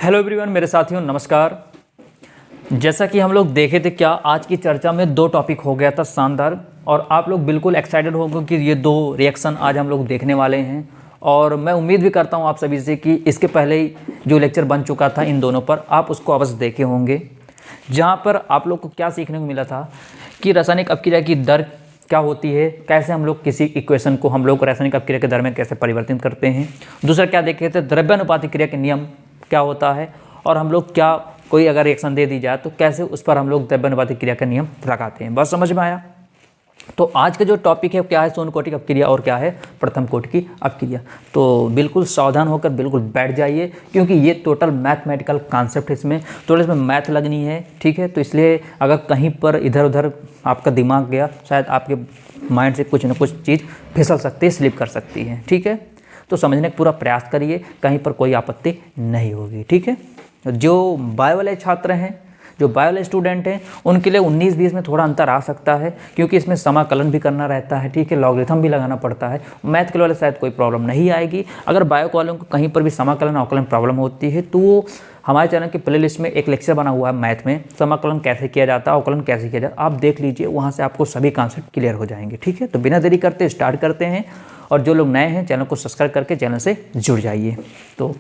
Hello everyone, मेरे साथियों नमस्कार। जैसा कि हम लोग देखे थे क्या आज की चर्चा में दो टॉपिक हो गया था शानदार, और आप लोग बिल्कुल एक्साइटेड होंगे कि ये दो रिएक्शन आज हम लोग देखने वाले हैं। और मैं उम्मीद भी करता हूँ आप सभी से कि इसके पहले ही जो लेक्चर बन चुका था इन दोनों पर आप उसको अवश्य देखे होंगे, जहाँ पर आप लोग को क्या सीखने को मिला था कि रासायनिक अपक्रिया की दर क्या होती है, कैसे हम लोग किसी इक्वेशन को हम लोग रासायनिक अपक्रिया के दर में कैसे परिवर्तित करते हैं। दूसरा क्या देखे थे, द्रव्यानुपातिक क्रिया के नियम क्या होता है, और हम लोग क्या कोई अगर रिएक्शन दे दी जाए तो कैसे उस पर हम लोग द्रव्यानुपातिक क्रिया का नियम लगाते हैं। बस समझ में आया। तो आज का जो टॉपिक है क्या है, शून्य कोटि की अपक्रिया और क्या है प्रथम कोटि की अपक्रिया। तो बिल्कुल सावधान होकर बिल्कुल बैठ जाइए, क्योंकि ये टोटल मैथमेटिकल कॉन्सेप्ट है, इसमें टोटल इसमें मैथ लगनी है, ठीक है। तो इसलिए अगर कहीं पर इधर उधर आपका दिमाग गया, शायद आपके माइंड से कुछ ना कुछ चीज़ फिसल सकती है, स्लिप कर सकती है, ठीक है। तो समझने का पूरा प्रयास करिए, कहीं पर कोई आपत्ति नहीं होगी, ठीक है। जो बायो वाले छात्र हैं, जो बायो वाले स्टूडेंट हैं, उनके लिए 19-20 में थोड़ा अंतर आ सकता है, क्योंकि इसमें समाकलन भी करना रहता है, ठीक है, लॉगरिथम भी लगाना पड़ता है। मैथ के वाले शायद कोई प्रॉब्लम नहीं आएगी। अगर बायो वालों को कहीं पर भी समाकलन अवकलन प्रॉब्लम होती है तो वो हमारे चैनल की प्लेलिस्ट में एक लेक्चर बना हुआ है मैथ में, समाकलन कैसे किया जाता है, अवकलन कैसे किया जाता है, आप देख लीजिए, वहाँ से आपको सभी कॉन्सेप्ट क्लियर हो जाएंगे, ठीक है। तो बिना देरी करते स्टार्ट करते हैं, और जो लोग नए हैं चैनल को सब्सक्राइब करके चैनल से जुड़ जाइए। तो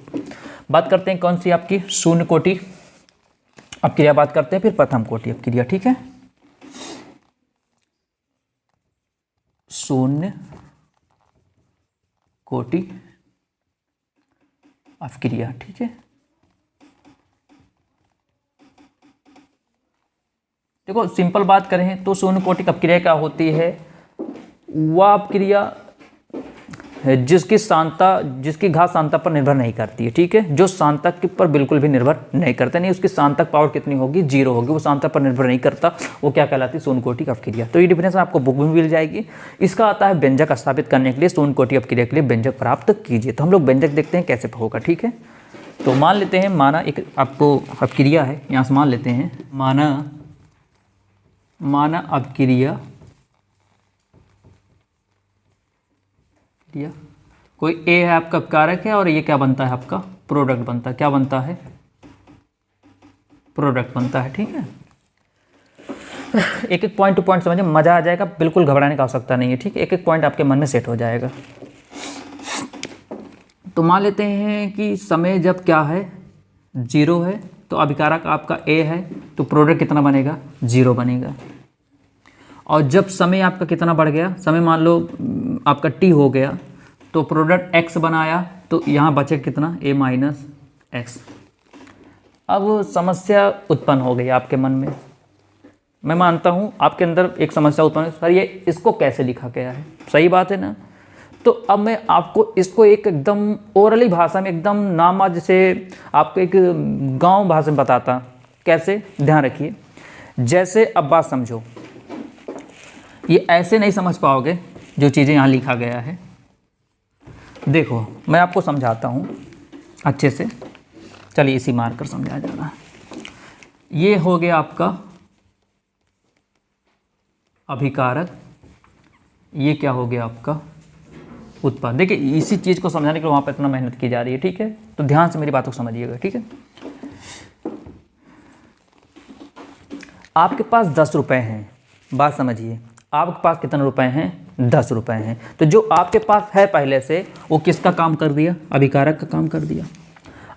बात करते हैं कौन सी आपकी शून्य कोटि अपक्रिया बात करते हैं, फिर प्रथम कोटि अपक्रिया, ठीक है। शून्य कोटि अपक्रिया, ठीक है। देखो सिंपल बात करें तो शून्य कोटि अपक्रिया क्या होती है, वह अपक्रिया जिसकी सांता जिसकी घात सांता पर निर्भर नहीं करती है, ठीक है। जो सांतक पर बिल्कुल भी निर्भर नहीं करता, नहीं उसकी सांतक पावर कितनी होगी, 0 होगी, वो सांतक पर निर्भर नहीं करता, वो क्या कहलाती है, शून्य कोटि अपक्रिया। तो ये डिफिनेशन आपको बुक में मिल जाएगी। इसका आता है व्यंजक स्थापित करने के लिए शून्य कोटि अपक्रिया के लिए व्यंजक प्राप्त कीजिए। तो हम लोग व्यंजक देखते हैं कैसे होगा, ठीक है। तो मान लेते हैं, माना एक आपको अपक्रिया है, यहाँ से मान लेते हैं, माना अपक्रिया कोई ए है आपका कारक है, और ये क्या बनता है आपका प्रोडक्ट बनता है, क्या बनता है, प्रोडक्ट बनता है, ठीक है। एक एक पॉइंट टू पॉइंट समझिए, मजा आ जाएगा, बिल्कुल घबराने की आवश्यकता नहीं है, ठीक है। एक एक पॉइंट आपके मन में सेट हो जाएगा। तो मान लेते हैं कि समय जब क्या है 0 है, तो अभिकारक आपका ए है, तो प्रोडक्ट कितना बनेगा, 0 बनेगा। और जब समय आपका कितना बढ़ गया, समय मान लो आपका t हो गया, तो प्रोडक्ट x बनाया, तो यहाँ बचे कितना, a माइनस एक्स। अब समस्या उत्पन्न हो गई आपके मन में, मैं मानता हूँ आपके अंदर एक समस्या उत्पन्न है, सर ये इसको कैसे लिखा गया है, सही बात है ना। तो अब मैं आपको इसको एक एकदम ओरली भाषा में, एकदम नामा जैसे आपको एक गांव भाषा में बताता, कैसे, ध्यान रखिए। जैसे अब बात समझो, ये ऐसे नहीं समझ पाओगे जो चीज़ें यहाँ लिखा गया है। देखो मैं आपको समझाता हूँ अच्छे से, चलिए इसी मार कर समझाया जा रहा है। ये हो गया आपका अभिकारक, ये क्या हो गया आपका उत्पाद। देखिए इसी चीज़ को समझाने के लिए वहाँ पर इतना मेहनत की जा रही है, ठीक है। तो ध्यान से मेरी बातों को समझिएगा, ठीक है। आपके पास 10 रुपये हैं, बात समझिए, आपके पास कितने रुपए हैं, 10 रुपए हैं। तो जो आपके पास है पहले से, वो किसका काम कर दिया, अभिकारक का काम कर दिया।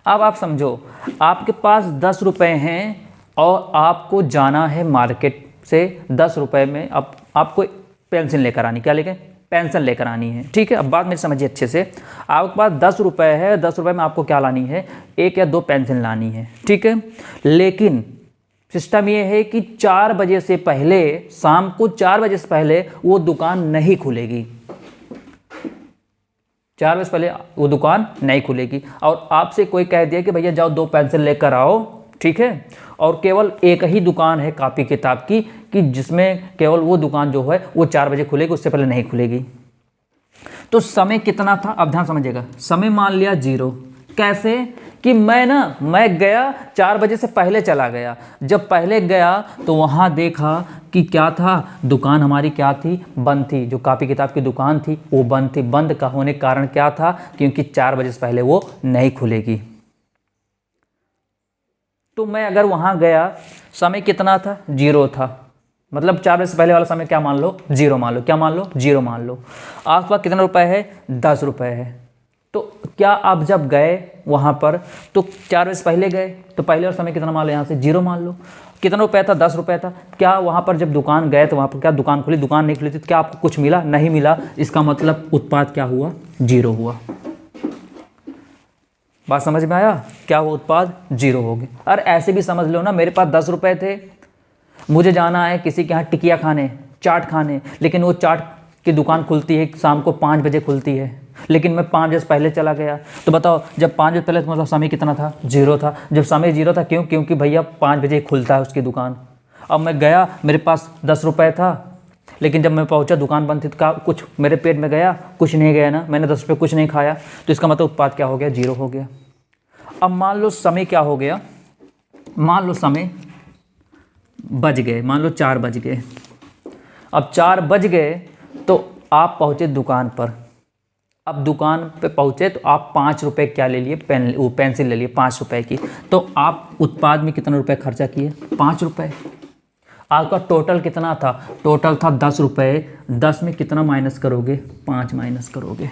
अब आप समझो, आपके पास 10 रुपए हैं और आपको जाना है मार्केट से 10 रुपए में, अब आपको पेंसिल लेकर आनी, क्या लेके, पेंसिल लेकर आनी है, ठीक है। अब बात मेरी समझिए अच्छे से, आपके पास 10 रुपए है, 10 रुपए में आपको क्या लानी है, 1 या 2 पेंसिल लानी है, ठीक है। लेकिन सिस्टम ये है कि 4 बजे से पहले, शाम को 4 बजे से पहले वो दुकान नहीं खुलेगी, 4 बजे से पहले वो दुकान नहीं खुलेगी। और आपसे कोई कह दिया कि भैया जाओ 2 पेंसिल लेकर आओ, ठीक है। और केवल एक ही दुकान है कॉपी किताब की, कि जिसमें केवल वो दुकान जो है वो 4 बजे खुलेगी, उससे पहले नहीं खुलेगी। तो समय कितना था, अब ध्यान समझिएगा, समय मान लिया 0। कैसे कि मैं गया 4 बजे से पहले चला गया। जब पहले गया तो वहाँ देखा कि क्या था, दुकान हमारी क्या थी, बंद थी। जो कॉपी किताब की दुकान थी वो बंद थी। बंद का होने का कारण क्या था, क्योंकि 4 बजे से पहले वो नहीं खुलेगी। तो मैं अगर वहाँ गया, समय कितना था, 0 था, मतलब 4 बजे से पहले वाला समय क्या मान लो, 0 मान लो, क्या मान लो, 0 मान लो। आसपास कितना रुपए है, 10 रुपये है। तो क्या आप जब गए वहाँ पर तो 4 बजे से पहले गए तो पहले और समय कितना मान लो, यहाँ से 0 मान लो। कितना रुपया था, 10 रुपये था। क्या वहाँ पर जब दुकान गए तो वहाँ पर क्या दुकान खुली, दुकान नहीं खुली थी, तो क्या आपको कुछ मिला, नहीं मिला। इसका मतलब उत्पाद क्या हुआ, 0 हुआ। बात समझ में आया, क्या वो उत्पाद 0 हो गया। और ऐसे भी समझ लो ना, मेरे पास 10 रुपये थे, मुझे जाना है किसी के यहाँ टिकिया खाने, चाट खाने, लेकिन वो चाट की दुकान खुलती है शाम को 5 बजे खुलती है, लेकिन मैं 5 बजे से पहले चला गया। तो बताओ, जब 5 बजे पहले तो मतलब समय कितना था, 0 था। जब समय 0 था, क्यों, क्योंकि भैया 5 बजे खुलता है उसकी दुकान। अब मैं गया, मेरे पास 10 रुपये था, लेकिन जब मैं पहुंचा दुकान बंद थी, तो कुछ मेरे पेट में गया, कुछ नहीं गया ना, मैंने 10 रुपये कुछ नहीं खाया, तो इसका मतलब उत्पाद क्या हो गया, 0 हो गया। अब मान लो समय क्या हो गया, मान लो समय बज गए, मान लो 4 बज गए। अब 4 बज गए तो आप पहुंचे दुकान पर। अब दुकान पे पहुंचे तो आप 5 रुपये क्या ले लिए, पेंसिल ले लिए 5 रुपये की। तो आप उत्पाद में कितना रुपये खर्चा किए, 5 रुपये। आपका टोटल कितना था, टोटल था 10 रुपये। 10 में कितना माइनस करोगे, 5 माइनस करोगे।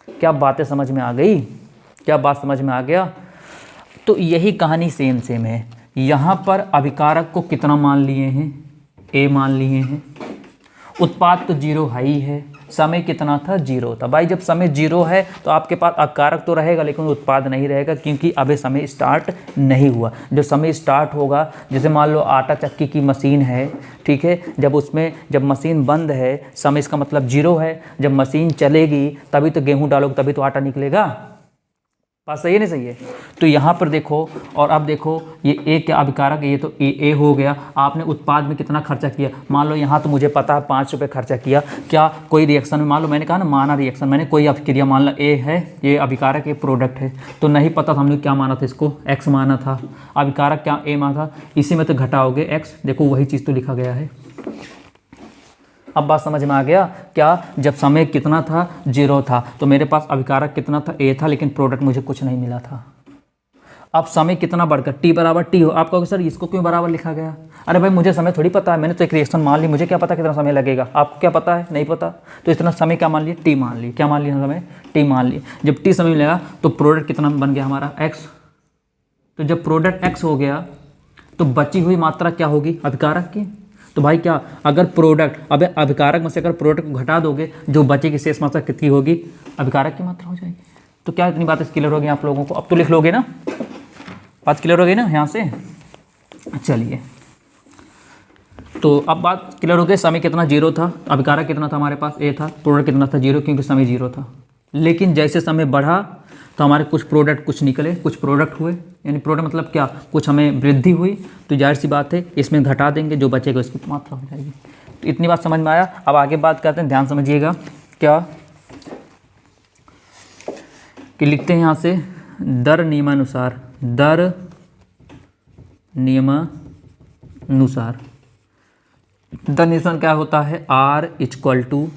क्या बातें समझ में आ गई, क्या बात समझ में आ गया। तो यही कहानी सेम है। यहाँ पर अभिकारक को कितना मान लिए हैं, A मान लिए हैं। उत्पाद तो 0 है ही है, समय कितना था, 0 था। भाई जब समय 0 है तो आपके पास अकारक तो रहेगा, लेकिन उत्पाद नहीं रहेगा, क्योंकि अभी समय स्टार्ट नहीं हुआ। जब समय स्टार्ट होगा, जैसे मान लो आटा चक्की की मशीन है, ठीक है, जब मशीन बंद है, समय इसका मतलब 0 है। जब मशीन चलेगी तभी तो गेहूँ डालोगे, तभी तो आटा निकलेगा। बात सही है, नहीं सही है। तो यहाँ पर देखो, और अब देखो ये ए क्या अभिकारक, ये तो ए हो गया। आपने उत्पाद में कितना खर्चा किया, मान लो यहाँ तो मुझे पता है 5 रुपये खर्चा किया। क्या कोई रिएक्शन में, मान लो मैंने कहा ना माना रिएक्शन, मैंने कोई अभिक्रिया, मान लो ए है, ये अभिकारक, ये प्रोडक्ट है, तो नहीं पता था हमने क्या माना था, इसको एक्स माना था, अभिकारक क्या ए माना था, इसी में तो घटाओगे एक्स। देखो वही चीज़ तो लिखा गया है। अब बात समझ में आ गया, क्या जब समय कितना था, 0 था, तो मेरे पास अभिकारक कितना था, A था, लेकिन प्रोडक्ट मुझे कुछ नहीं मिला था। अब समय कितना बढ़कर T बराबर T हो। आप कहोगे सर इसको क्यों बराबर लिखा गया, अरे भाई मुझे समय थोड़ी पता है, मैंने तो एक रिएक्शन मान ली, मुझे क्या पता कितना समय लगेगा, आपको क्या पता है, नहीं पता। तो इतना समय क्या मान लिया, T मान ली, क्या मान लिया, समय T मान ली। जब T समय मिलेगा तो प्रोडक्ट कितना बन गया हमारा, X। तो जब प्रोडक्ट X हो गया तो बची हुई मात्रा क्या होगी, अभिकारक की। तो भाई क्या, अगर प्रोडक्ट, अब अभिकारक में से अगर प्रोडक्ट को घटा दोगे, जो बचेगी शेष मात्रा कितनी होगी, अभिकारक की मात्रा हो जाएगी। तो क्या इतनी बातें क्लियर होगी आप लोगों को, अब तो लिख लोगे ना, बात क्लियर हो गई ना यहाँ से। चलिए, तो अब बात क्लियर हो गई, समय कितना, 0 था, अभिकारक कितना था हमारे पास, A था, प्रोडक्ट कितना था, 0, क्योंकि समय 0 था। लेकिन जैसे समय बढ़ा तो हमारे कुछ प्रोडक्ट कुछ निकले, कुछ प्रोडक्ट हुए, यानी प्रोडक्ट मतलब क्या, कुछ हमें वृद्धि हुई, तो जाहिर सी बात है इसमें घटा देंगे, जो बचेगा उसकी मात्रा हो जाएगी। तो इतनी बात समझ में आया। अब आगे बात करते हैं, ध्यान समझिएगा, क्या कि लिखते हैं यहाँ से, दर नियमानुसार, दर नियमानुसार। दर नियमानुसार क्या होता है, R इक्वल टू,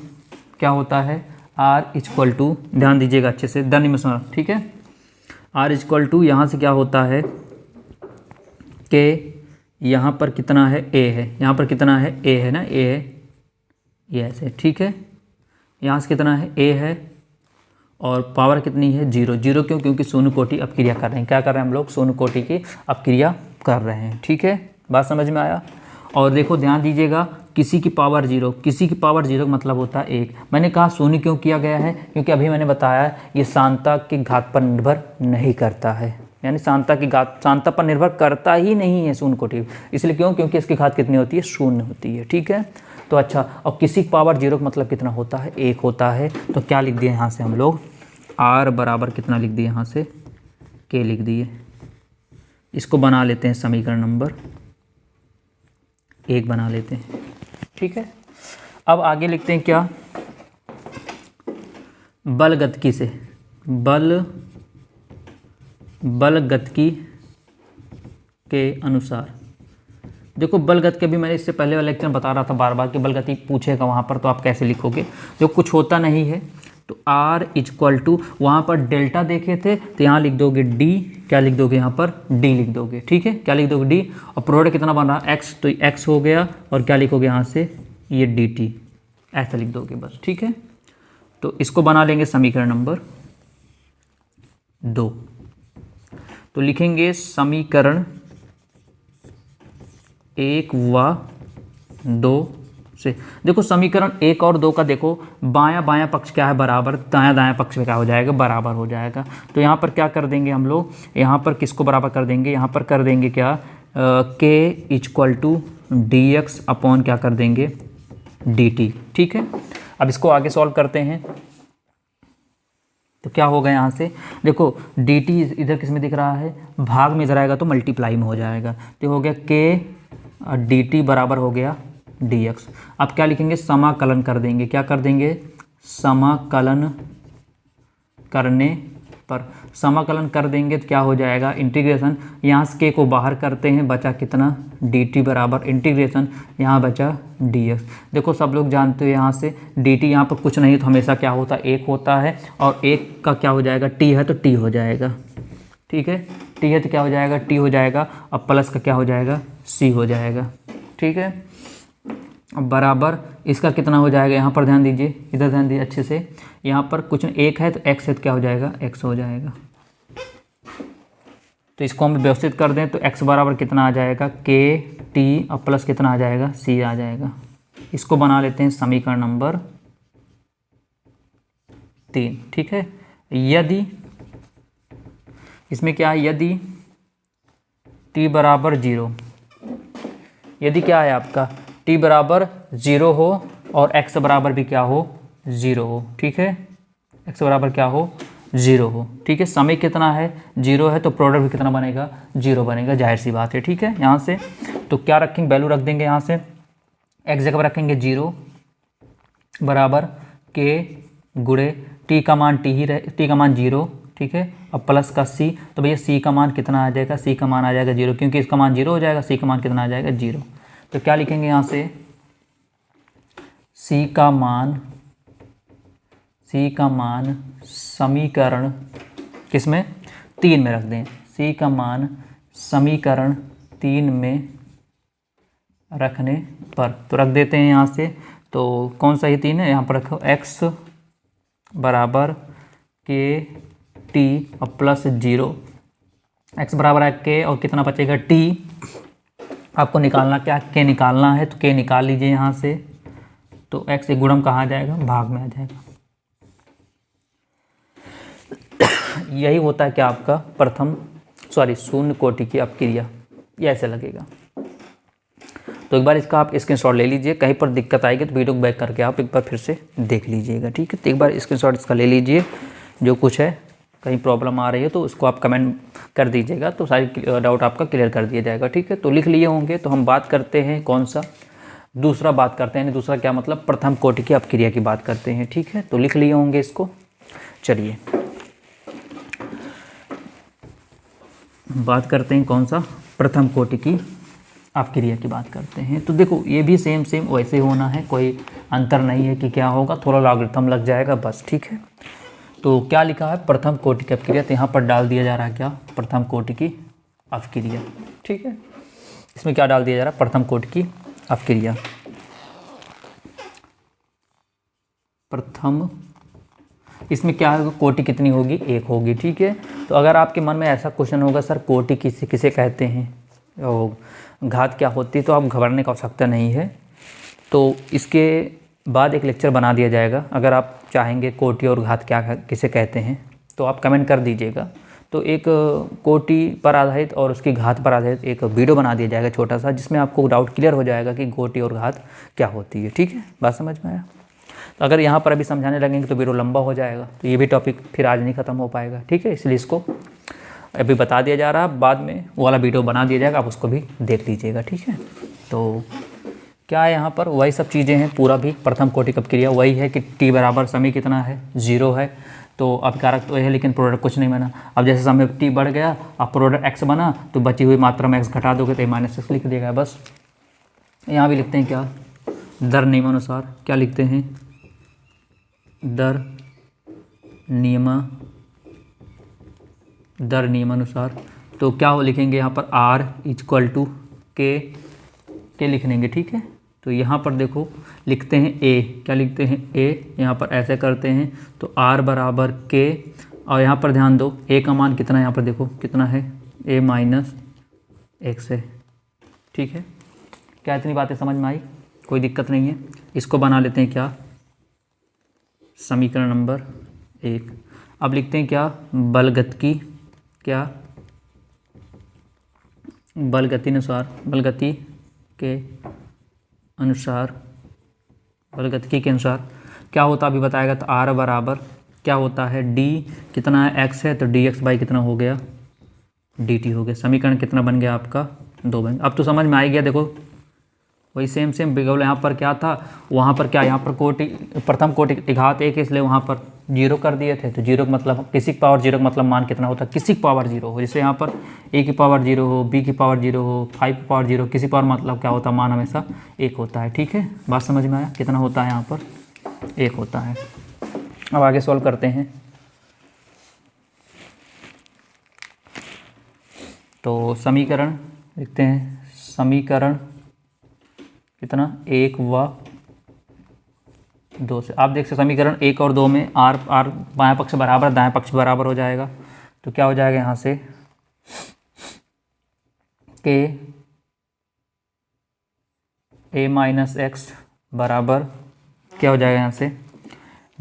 क्या होता है, R इक्वल टू, ध्यान दीजिएगा अच्छे से, दर नियमानुसार, ठीक है। R इक्वल टू यहाँ से क्या होता है कि यहाँ पर कितना है, A है, यहाँ पर कितना है, A है ना, A है, ये ऐसे, ठीक है। यहाँ से कितना है, A है, और पावर कितनी है, 0। 0 क्यों, क्योंकि शून्य कोटि अपक्रिया कर रहे हैं। क्या कर रहे हैं हम लोग, शून्य कोटि की अपक्रिया कर रहे हैं, ठीक है। बात समझ में आया। और देखो ध्यान दीजिएगा, किसी की पावर 0, किसी की पावर 0 का मतलब होता है 1। मैंने कहा शून्य क्यों किया गया है, क्योंकि अभी मैंने बताया ये सांता की घात पर निर्भर नहीं करता है, यानी सांता की घात सांता पर निर्भर करता ही नहीं है शून्य कोटि। इसलिए क्यों, क्योंकि इसकी घात कितनी होती है, 0 होती है, ठीक है। तो अच्छा, और किसी की पावर 0 का मतलब कितना होता है, 1 होता है। तो क्या लिख दिए यहाँ से हम लोग, R बराबर कितना लिख दिए यहाँ से, K लिख दिए। इसको बना लेते हैं समीकरण नंबर 1 बना लेते हैं, ठीक है। अब आगे लिखते हैं क्या, बल गतिकी से, बल गतिकी के अनुसार। देखो बल गति के भी मैंने इससे पहले वाले लेक्चर में बता रहा था बार बार कि बल गति पूछेगा वहाँ पर, तो आप कैसे लिखोगे। जो कुछ होता नहीं है, तो R इक्वल टू, वहाँ पर डेल्टा देखे थे तो यहाँ लिख दोगे D, क्या लिख दोगे यहाँ पर D लिख दोगे, ठीक है, क्या लिख दोगे D, और प्रोडक्ट कितना बन रहा X, तो X हो गया, और क्या लिखोगे यहाँ से ये DT, ऐसा लिख दोगे बस, ठीक है। तो इसको बना लेंगे समीकरण नंबर 2। तो लिखेंगे समीकरण 1 व 2 से, देखो समीकरण 1 और 2 का देखो, बायां बायां पक्ष क्या है बराबर, दायां दायां पक्ष में क्या हो जाएगा बराबर हो जाएगा। तो यहाँ पर क्या कर देंगे हम लोग, यहाँ पर किसको बराबर कर देंगे, यहाँ पर कर देंगे क्या k equal to D X upon क्या कर देंगे dt, ठीक है। अब इसको आगे सॉल्व करते हैं, तो क्या होगा यहाँ से, देखो dt इधर किस में दिख रहा है, भाग में इधर आएगा तो मल्टीप्लाई में हो जाएगा, तो हो गया k dt बराबर हो गया dx। अब क्या लिखेंगे, समाकलन कर देंगे, क्या कर देंगे, समाकलन करने पर, समाकलन कर देंगे तो क्या हो जाएगा, इंटीग्रेशन, यहाँ से k को बाहर करते हैं, बचा कितना dt बराबर इंटीग्रेशन, यहाँ बचा dx। देखो सब लोग जानते हो यहाँ से dt, यहाँ पर कुछ नहीं तो हमेशा क्या होता है 1 होता है, और 1 का क्या हो जाएगा t है तो t हो जाएगा, ठीक है, t है तो क्या हो जाएगा t हो जाएगा, अब प्लस का क्या हो जाएगा c हो जाएगा, ठीक है। अब बराबर इसका कितना हो जाएगा, यहाँ पर ध्यान दीजिए, इधर ध्यान दीजिए अच्छे से, यहाँ पर कुछ 1 है तो x है तो क्या हो जाएगा x हो जाएगा। तो इसको हम व्यवस्थित कर दें तो x बराबर कितना आ जाएगा k t, और प्लस कितना आ जाएगा c आ जाएगा। इसको बना लेते हैं समीकरण नंबर 3, ठीक है। यदि इसमें क्या है, यदि t बराबर 0, यदि क्या है आपका t बराबर 0 हो और x बराबर भी क्या हो 0 हो, ठीक है, x बराबर क्या हो 0 हो, ठीक है। समय कितना है 0 है तो प्रोडक्ट भी कितना बनेगा 0 बनेगा, जाहिर सी बात है, ठीक है। यहाँ से तो क्या रखेंगे, वैल्यू रख देंगे, यहाँ से x जगह पर रखेंगे 0 बराबर k गुणे t का मान t ही रहे, t का मान 0, ठीक है, अब प्लस का c, तो भैया c का मान कितना आ जाएगा, c का मान आ जाएगा 0, क्योंकि इसका मान 0 हो जाएगा, c का मान कितना आ जाएगा 0। तो क्या लिखेंगे यहाँ से, c का मान समीकरण किसमें 3 में रख दें, c का मान समीकरण 3 में रखने पर, तो रख देते हैं यहाँ से, तो कौन सा ही 3 है, यहाँ पर रखो x बराबर k t और प्लस 0, x बराबर है k और कितना बचेगा t, आपको निकालना क्या k निकालना है, तो k निकाल लीजिए यहाँ से, तो x एक गुणम कहाँ आ जाएगा भाग में आ जाएगा। यही होता है क्या आपका शून्य कोटि की अपक्रिया, ये ऐसे लगेगा। तो एक बार इसका आप स्क्रीनशॉट ले लीजिए, कहीं पर दिक्कत आएगी तो वीडियो को बैक करके आप एक बार फिर से देख लीजिएगा, ठीक है। तो एक बार स्क्रीनशॉट इसका ले लीजिए, जो कुछ है कहीं प्रॉब्लम आ रही है तो उसको आप कमेंट कर दीजिएगा, तो सारी डाउट आपका क्लियर कर दिया जाएगा, ठीक है। तो लिख लिए होंगे, तो हम बात करते हैं कौन सा, दूसरा बात करते हैं, दूसरा क्या मतलब प्रथम कोटि की अपक्रिया की बात करते हैं, ठीक है। तो लिख लिए होंगे इसको, चलिए बात करते हैं कौन सा प्रथम कोटि की अपक्रिया की बात करते हैं। तो देखो ये भी सेम वैसे होना है, कोई अंतर नहीं है कि क्या होगा, थोड़ा लॉगरिथम लग जाएगा बस, ठीक है। तो क्या लिखा है प्रथम कोटि की अपक्रिया, तो यहाँ पर डाल दिया जा रहा है क्या प्रथम कोटि की अपक्रिया, ठीक है। इसमें क्या डाल दिया जा रहा है प्रथम कोटि की अपक्रिया, प्रथम, इसमें क्या होगा कोटि कितनी होगी 1 होगी, ठीक है। तो अगर आपके मन में ऐसा क्वेश्चन होगा सर कोटि किसे कहते हैं और घात क्या होती है, तो आप घबराने का आवश्यकता नहीं है। तो इसके बाद एक लेक्चर बना दिया जाएगा, अगर आप चाहेंगे कोटि और घात क्या किसे कहते हैं तो आप कमेंट कर दीजिएगा। तो एक कोटि पर आधारित और उसकी घात पर आधारित एक वीडियो बना दिया जाएगा छोटा सा, जिसमें आपको डाउट क्लियर हो जाएगा कि कोटि और घात क्या होती है, ठीक है। बात समझ में आया। तो अगर यहाँ पर अभी समझाने लगेंगे तो वीडियो लंबा हो जाएगा, तो ये भी टॉपिक फिर आज नहीं ख़त्म हो पाएगा, ठीक है। इसलिए इसको अभी बता दिया जा रहा है, बाद में वो वाला वीडियो बना दिया जाएगा, आप उसको भी देख लीजिएगा, ठीक है। तो क्या है यहाँ पर वही सब चीज़ें हैं, पूरा भी प्रथम कोटि की अपक्रिया वही है कि t बराबर समय कितना है 0 है, तो अब कारक तो है लेकिन प्रोडक्ट कुछ नहीं बना। अब जैसे समय t बढ़ गया, अब प्रोडक्ट x बना, तो बची हुई मात्रा में x घटा दोगे तो -x लिख दिएगा बस। यहाँ भी लिखते हैं क्या दर नियमानुसार, क्या लिखते हैं दर नियमानुसार। तो क्या हो लिखेंगे यहाँ पर R इक्वल टू के लिख लेंगे, ठीक है। तो यहाँ पर देखो लिखते हैं A, क्या लिखते हैं A, यहाँ पर ऐसे करते हैं तो R बराबर K, और यहाँ पर ध्यान दो A का मान कितना है, यहाँ पर देखो कितना है A माइनस एक्स है, ठीक है। क्या इतनी बातें समझ में आई? कोई दिक्कत नहीं है। इसको बना लेते हैं क्या, समीकरण नंबर 1। अब लिखते हैं क्या, बलगति के अनुसार क्या होता अभी बताएगा। तो R बराबर क्या होता है, D कितना है x है, तो dx बाई कितना हो गया dt हो गया। समीकरण कितना बन गया आपका 2 बन। अब तो समझ में आ गया। देखो वही सेम बिगौल यहाँ पर क्या था, वहाँ पर क्या, यहाँ पर कोटि प्रथम कोटि घात 1 इसलिए वहाँ पर 0 कर दिए थे। तो 0 का मतलब किसी की पावर 0 का मतलब मान कितना होता है, किसी की पावर 0 हो। जैसे यहाँ पर a की पावर 0 हो, b की पावर 0 हो, 5 की पावर 0, किसी पावर मतलब क्या होता है, मान हमेशा 1 होता है, ठीक है। बात समझ में आया, कितना होता है यहाँ पर 1 होता है। अब आगे सॉल्व करते हैं। तो समीकरण लिखते हैं, समीकरण कितना 1 व 2 से आप देख सकते समीकरण 1 और 2 में R बायां पक्ष बराबर दाएं पक्ष बराबर हो जाएगा। तो क्या हो जाएगा यहाँ से K A माइनस एक्स बराबर क्या हो जाएगा यहाँ से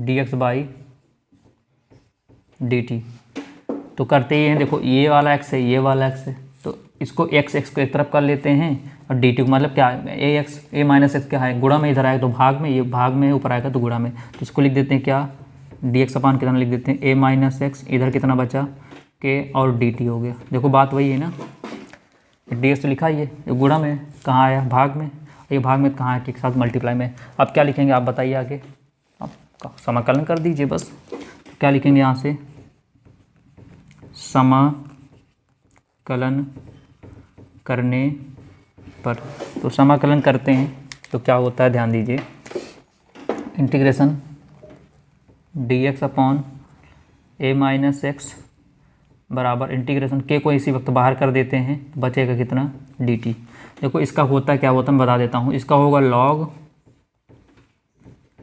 dx बाई dt। तो करते ही हैं, देखो ये वाला x है, ये वाला x है, तो इसको x को एक तरफ कर लेते हैं और dt को मतलब क्या है a माइनस एक्स क्या है, गुणा में इधर आएगा तो भाग में, ये भाग में ऊपर आएगा तो गुणा में। तो इसको लिख देते हैं क्या dx अपान कितना लिख देते हैं a माइनस एक्स, इधर कितना बचा k और dt हो गया। देखो बात वही है ना, dx तो लिखा ही है, ये गुणा में कहाँ आया भाग में, ये भाग में कहाँ है के साथ मल्टीप्लाई में। अब क्या लिखेंगे आप बताइए आगे, आप समाकलन कर दीजिए बस। तो क्या लिखेंगे यहाँ से समाकलन करने पर, तो समाकलन करते हैं तो क्या होता है ध्यान दीजिए, integration dx upon a minus x बराबर इंटीग्रेशन के को इसी वक्त बाहर कर देते हैं, बचेगा कितना dt। देखो इसका होता है क्या होता है मैं बता देता हूँ, इसका होगा log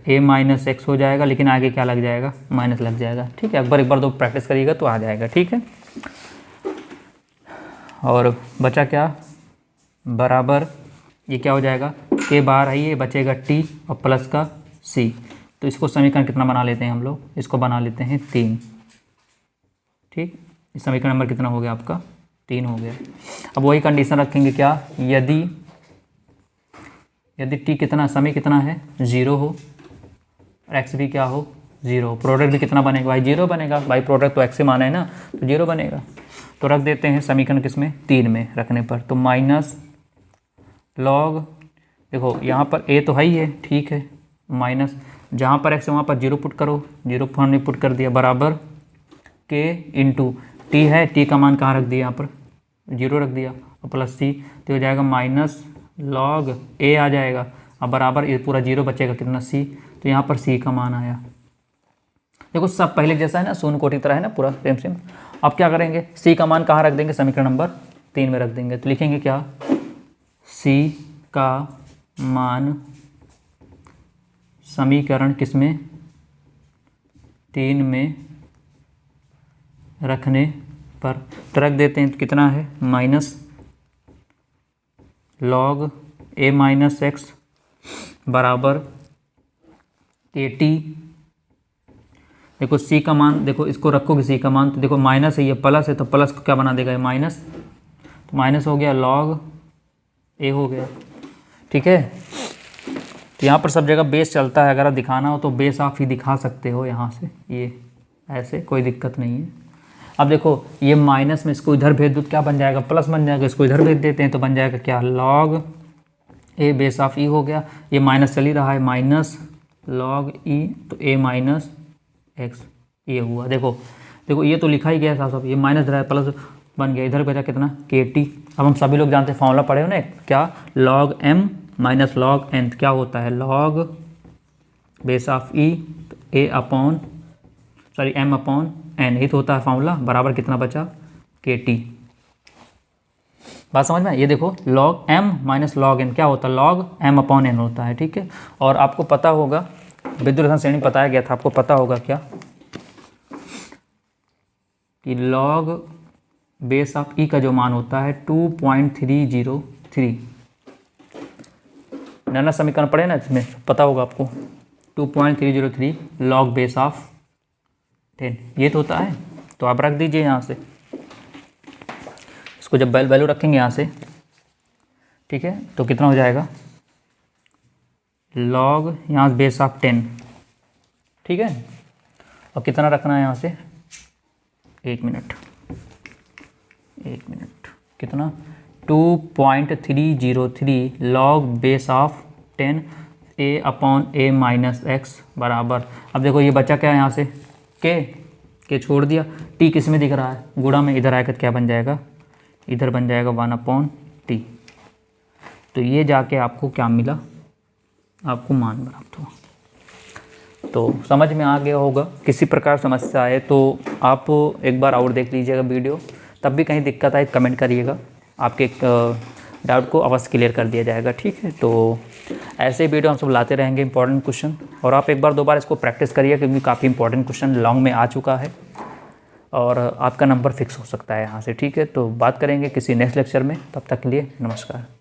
a माइनस एक्स हो जाएगा, लेकिन आगे क्या लग जाएगा माइनस लग जाएगा, ठीक है। एक बार दो प्रैक्टिस करिएगा तो आ जाएगा, ठीक है। और बचा क्या बराबर ये क्या हो जाएगा के बाहर है, ये बचेगा t और प्लस का c। तो इसको समीकरण कितना बना लेते हैं हम लोग, इसको बना लेते हैं 3, ठीक। इस समीकरण नंबर कितना हो गया आपका 3 हो गया। अब वही कंडीशन रखेंगे क्या, यदि t कितना समय कितना है 0 हो और x भी क्या हो 0 हो, प्रोडक्ट भी कितना बनेगा भाई 0 बनेगा, भाई प्रोडक्ट तो x से माना है ना तो 0 बनेगा। तो रख देते हैं समीकरण किसमें 3 में रखने पर, तो माइनस लॉग, देखो यहाँ पर a तो है ही है, ठीक है, माइनस जहाँ पर x है वहाँ पर 0 पुट करो, 0 हमने पुट कर दिया बराबर k इंटू t है, t का मान कहाँ रख दिया यहाँ पर 0 रख दिया और प्लस c, तो हो जाएगा माइनस लॉग a आ जाएगा। अब बराबर ये पूरा 0 बचेगा कितना c, तो यहाँ पर c का मान आया। देखो सब पहले जैसा है ना, शून्य कोटि तरह है ना पूरा सेम। अब क्या करेंगे c का मान कहाँ रख देंगे, समीकरण नंबर 3 में रख देंगे। तो लिखेंगे क्या c का मान समीकरण किसमें 3 में रखने पर, तो रख देते हैं तो कितना है minus log a minus x बराबर at। देखो c का मान, देखो इसको रखोगे c का मान, तो देखो माइनस है ये प्लस है, तो प्लस को क्या बना देगा ये माइनस, तो माइनस हो गया लॉग a हो गया, ठीक है। तो यहाँ पर सब जगह बेस चलता है, अगर आप दिखाना हो तो बेस आप ही दिखा सकते हो यहाँ से, ये ऐसे कोई दिक्कत नहीं है। अब देखो ये माइनस में इसको इधर भेज दो तो क्या बन जाएगा प्लस बन जाएगा, इसको इधर भेज देते हैं तो बन जाएगा क्या log a base of e हो गया, ये माइनस चल ही रहा है माइनस लॉग e, तो a माइनस एक्स ये हुआ। देखो ये तो लिखा ही गया साफ साफ, ये माइनस रहा है प्लस बन गया, इधर बचा कितना kt। अब हम सभी लोग जानते हैं फॉर्मूला पढ़े हो ना क्या, log m minus log n क्या होता है log बेस ऑफ e, तो a अपॉन सॉरी m/n, यही तो होता है फॉर्मूला, बराबर कितना बचा kT। बात समझ में? ये देखो log m minus log n क्या होता है, log m/n होता है, ठीक है। और आपको पता होगा, विद्युत रसायन श्रेणी बताया गया था, आपको पता होगा क्या कि log बेस ऑफ e का जो मान होता है 2.303, नैना समीकरण पढ़े ना, इसमें पता होगा आपको 2.303 log बेस ऑफ 10, ये तो होता है। तो आप रख दीजिए यहाँ से, इसको जब वैल्यू रखेंगे यहाँ से, ठीक है, तो कितना हो जाएगा log यहाँ से बेस ऑफ 10, ठीक है। और कितना रखना है यहाँ से, 1 मिनट, कितना 2.303 log base of 10 a/a minus x बराबर, अब देखो ये बचा क्या है यहाँ से, के छोड़ दिया, t किस में दिख रहा है, गुणा में, इधर आएगा क्या बन जाएगा, इधर बन जाएगा 1/t। तो ये जाके आपको क्या मिला, आपको मान प्राप्त हुआ। तो समझ में आ गया होगा। किसी प्रकार समस्या आए तो आप एक बार और देख लीजिएगा वीडियो, तब भी कहीं दिक्कत आए कमेंट करिएगा, आपके डाउट को अवश्य क्लियर कर दिया जाएगा, ठीक है। तो ऐसे वीडियो हम सब लाते रहेंगे इंपॉर्टेंट क्वेश्चन, और आप एक बार 2 बार इसको प्रैक्टिस करिए, क्योंकि काफ़ी इंपॉर्टेंट क्वेश्चन लॉन्ग में आ चुका है और आपका नंबर फिक्स हो सकता है यहाँ से, ठीक है। तो बात करेंगे किसी नेक्स्ट लेक्चर में, तब तक के लिए नमस्कार।